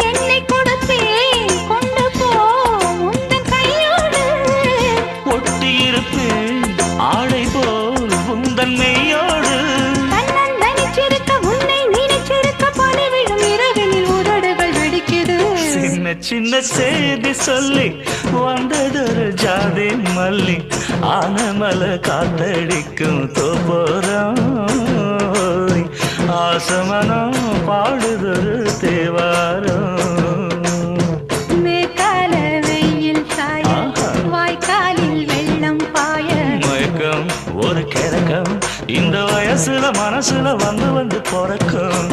என்னை கொடுத்தேன் கொண்டு போ உந்தன் கையோடு ஒட்டியிருப்பேன் ஆடை போல் உந்தன் மெய்யோடு கண்ணன் நினைச்சிருக்க உன்னை நினைச்சிருக்க பணிவிடும் இரவினில் உதடுகள் வெடிக்குது சின்ன சின்ன செய்தி சொல்லி வந்ததொரு ஜாதி மல்லி ஆனமல காத்தடிக்கும் தோப்போரம் ஆசமனம் பாடுதொரு தேவாரம் மேற்கால வெயில் சாய வாய்க்காலில் வெள்ளம் பாய மயக்கம் ஒரு கிழக்கம் இந்த வயசுல மனசுல வந்து வந்து பிறக்கும்